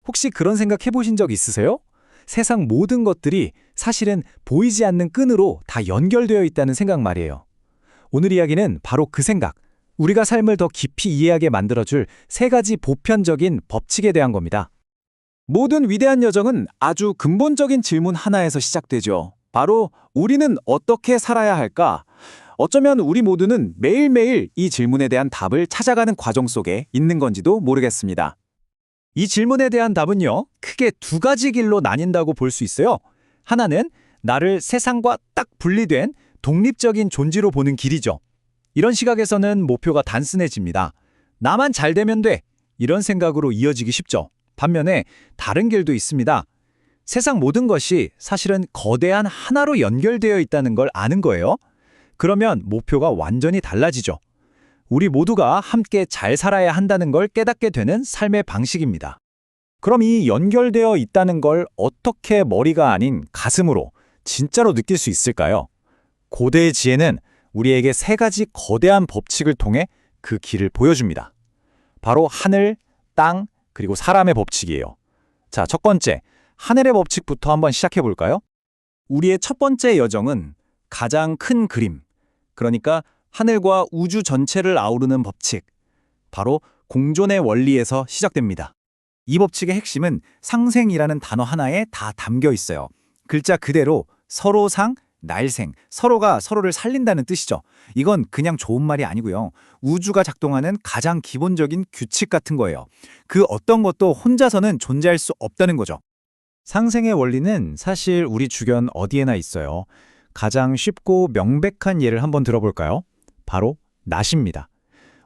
혹시 그런 생각 해보신 적 있으세요? 세상 모든 것들이 사실은 보이지 않는 끈으로 다 연결되어 있다는 생각 말이에요. 오늘 이야기는 바로 그 생각, 우리가 삶을 더 깊이 이해하게 만들어줄 세 가지 보편적인 법칙에 대한 겁니다. 모든 위대한 여정은 아주 근본적인 질문 하나에서 시작되죠. 바로 우리는 어떻게 살아야 할까? 어쩌면 우리 모두는 매일매일 이 질문에 대한 답을 찾아가는 과정 속에 있는 건지도 모르겠습니다. 이 질문에 대한 답은요, 크게 두 가지 길로 나뉜다고 볼 수 있어요. 하나는 나를 세상과 딱 분리된 독립적인 존재로 보는 길이죠. 이런 시각에서는 목표가 단순해집니다. 나만 잘 되면 돼. 이런 생각으로 이어지기 쉽죠. 반면에 다른 길도 있습니다. 세상 모든 것이 사실은 거대한 하나로 연결되어 있다는 걸 아는 거예요. 그러면 목표가 완전히 달라지죠. 우리 모두가 함께 잘 살아야 한다는 걸 깨닫게 되는 삶의 방식입니다. 그럼 이 연결되어 있다는 걸 어떻게 머리가 아닌 가슴으로 진짜로 느낄 수 있을까요? 고대의 지혜는 우리에게 세 가지 거대한 법칙을 통해 그 길을 보여줍니다. 바로 하늘, 땅, 그리고 사람의 법칙이에요. 자, 첫 번째, 하늘의 법칙부터 한번 시작해 볼까요? 우리의 첫 번째 여정은 가장 큰 그림, 그러니까 하늘과 우주 전체를 아우르는 법칙, 바로 공존의 원리에서 시작됩니다. 이 법칙의 핵심은 상생이라는 단어 하나에 다 담겨 있어요. 글자 그대로 서로상, 날생, 서로가 서로를 살린다는 뜻이죠. 이건 그냥 좋은 말이 아니고요. 우주가 작동하는 가장 기본적인 규칙 같은 거예요. 그 어떤 것도 혼자서는 존재할 수 없다는 거죠. 상생의 원리는 사실 우리 주변 어디에나 있어요. 가장 쉽고 명백한 예를 한번 들어볼까요? 바로 낮입니다.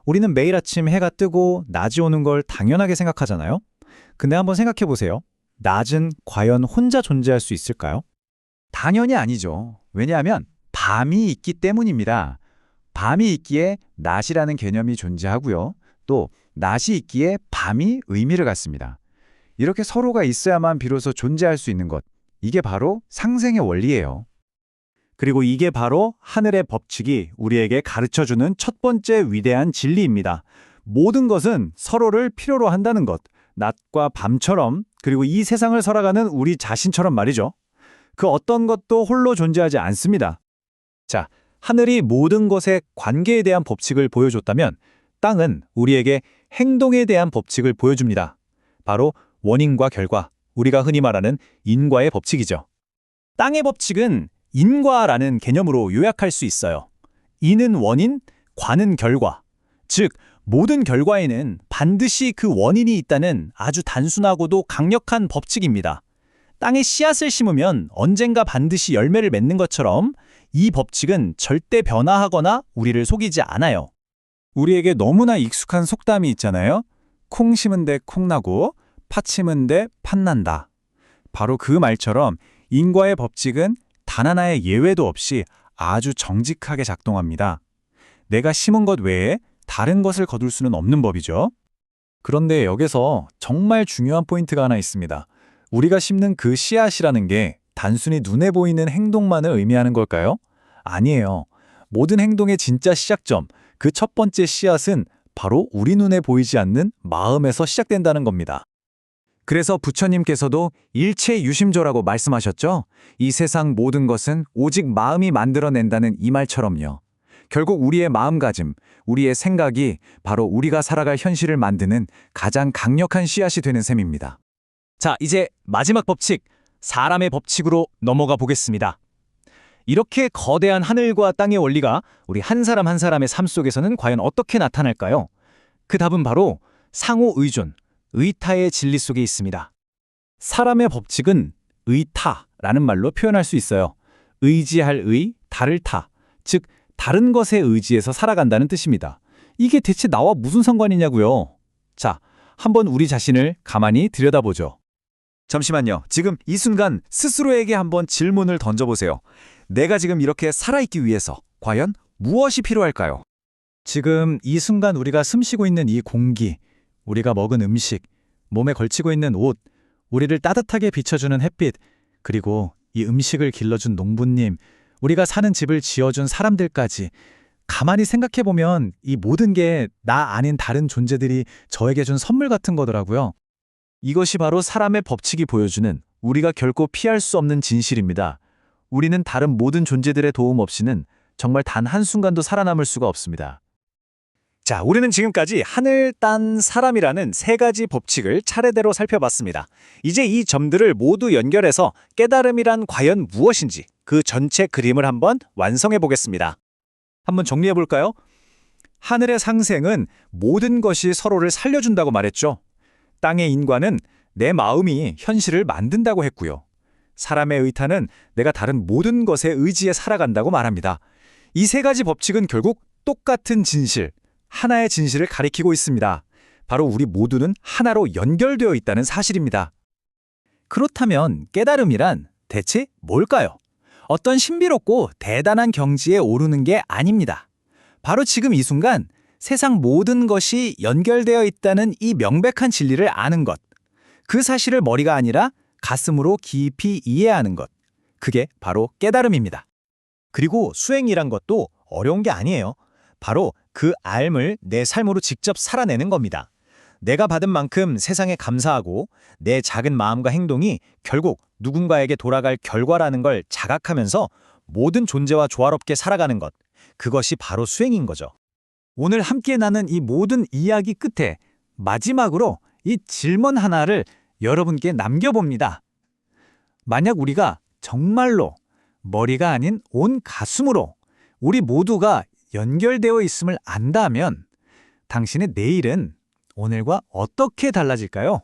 우리는 매일 아침 해가 뜨고 낮이 오는 걸 당연하게 생각하잖아요. 근데 한번 생각해 보세요. 낮은 과연 혼자 존재할 수 있을까요? 당연히 아니죠. 왜냐하면 밤이 있기 때문입니다. 밤이 있기에 낮이라는 개념이 존재하고요. 또 낮이 있기에 밤이 의미를 갖습니다. 이렇게 서로가 있어야만 비로소 존재할 수 있는 것. 이게 바로 상생의 원리예요. 그리고 이게 바로 하늘의 법칙이 우리에게 가르쳐주는 첫 번째 위대한 진리입니다. 모든 것은 서로를 필요로 한다는 것. 낮과 밤처럼, 그리고 이 세상을 살아가는 우리 자신처럼 말이죠. 그 어떤 것도 홀로 존재하지 않습니다. 자, 하늘이 모든 것의 관계에 대한 법칙을 보여줬다면 땅은 우리에게 행동에 대한 법칙을 보여줍니다. 바로 원인과 결과, 우리가 흔히 말하는 인과의 법칙이죠. 땅의 법칙은 인과라는 개념으로 요약할 수 있어요. 인은 원인, 과는 결과. 즉, 모든 결과에는 반드시 그 원인이 있다는 아주 단순하고도 강력한 법칙입니다. 땅에 씨앗을 심으면 언젠가 반드시 열매를 맺는 것처럼 이 법칙은 절대 변화하거나 우리를 속이지 않아요. 우리에게 너무나 익숙한 속담이 있잖아요. 콩 심은 데 콩 나고 팥 심은 데 팥 난다. 바로 그 말처럼 인과의 법칙은 단 하나의 예외도 없이 아주 정직하게 작동합니다. 내가 심은 것 외에 다른 것을 거둘 수는 없는 법이죠. 그런데 여기서 정말 중요한 포인트가 하나 있습니다. 우리가 심는 그 씨앗이라는 게 단순히 눈에 보이는 행동만을 의미하는 걸까요? 아니에요. 모든 행동의 진짜 시작점, 그 첫 번째 씨앗은 바로 우리 눈에 보이지 않는 마음에서 시작된다는 겁니다. 그래서 부처님께서도 일체유심조라고 말씀하셨죠? 이 세상 모든 것은 오직 마음이 만들어낸다는 이 말처럼요. 결국 우리의 마음가짐, 우리의 생각이 바로 우리가 살아갈 현실을 만드는 가장 강력한 씨앗이 되는 셈입니다. 자, 이제 마지막 법칙, 사람의 법칙으로 넘어가 보겠습니다. 이렇게 거대한 하늘과 땅의 원리가 우리 한 사람 한 사람의 삶 속에서는 과연 어떻게 나타날까요? 그 답은 바로 상호 의존, 의타의 진리 속에 있습니다. 사람의 법칙은 의타라는 말로 표현할 수 있어요. 의지할 의, 다를 타, 즉 다른 것에 의지해서 살아간다는 뜻입니다. 이게 대체 나와 무슨 상관이냐고요? 자, 한번 우리 자신을 가만히 들여다보죠. 잠시만요. 지금 이 순간 스스로에게 한번 질문을 던져보세요. 내가 지금 이렇게 살아있기 위해서 과연 무엇이 필요할까요? 지금 이 순간 우리가 숨쉬고 있는 이 공기, 우리가 먹은 음식, 몸에 걸치고 있는 옷, 우리를 따뜻하게 비춰주는 햇빛, 그리고 이 음식을 길러준 농부님, 우리가 사는 집을 지어준 사람들까지 가만히 생각해보면 이 모든 게 나 아닌 다른 존재들이 저에게 준 선물 같은 거더라고요. 이것이 바로 사람의 법칙이 보여주는 우리가 결코 피할 수 없는 진실입니다. 우리는 다른 모든 존재들의 도움 없이는 정말 단 한순간도 살아남을 수가 없습니다. 자, 우리는 지금까지 하늘, 땅, 사람이라는 세 가지 법칙을 차례대로 살펴봤습니다. 이제 이 점들을 모두 연결해서 깨달음이란 과연 무엇인지 그 전체 그림을 한번 완성해 보겠습니다. 한번 정리해 볼까요? 하늘의 상생은 모든 것이 서로를 살려준다고 말했죠. 땅의 인과는 내 마음이 현실을 만든다고 했고요. 사람의 의타는 내가 다른 모든 것에 의지해 살아간다고 말합니다. 이 세 가지 법칙은 결국 똑같은 진실, 하나의 진실을 가리키고 있습니다. 바로 우리 모두는 하나로 연결되어 있다는 사실입니다. 그렇다면 깨달음이란 대체 뭘까요? 어떤 신비롭고 대단한 경지에 오르는 게 아닙니다. 바로 지금 이 순간 세상 모든 것이 연결되어 있다는 이 명백한 진리를 아는 것. 그 사실을 머리가 아니라 가슴으로 깊이 이해하는 것. 그게 바로 깨달음입니다. 그리고 수행이란 것도 어려운 게 아니에요. 바로 그 알을 내 삶으로 직접 살아내는 겁니다. 내가 받은 만큼 세상에 감사하고 내 작은 마음과 행동이 결국 누군가에게 돌아갈 결과라는 걸 자각하면서 모든 존재와 조화롭게 살아가는 것. 그것이 바로 수행인 거죠. 오늘 함께 나눈 이 모든 이야기 끝에 마지막으로 이 질문 하나를 여러분께 남겨봅니다. 만약 우리가 정말로 머리가 아닌 온 가슴으로 우리 모두가 연결되어 있음을 안다면 당신의 내일은 오늘과 어떻게 달라질까요?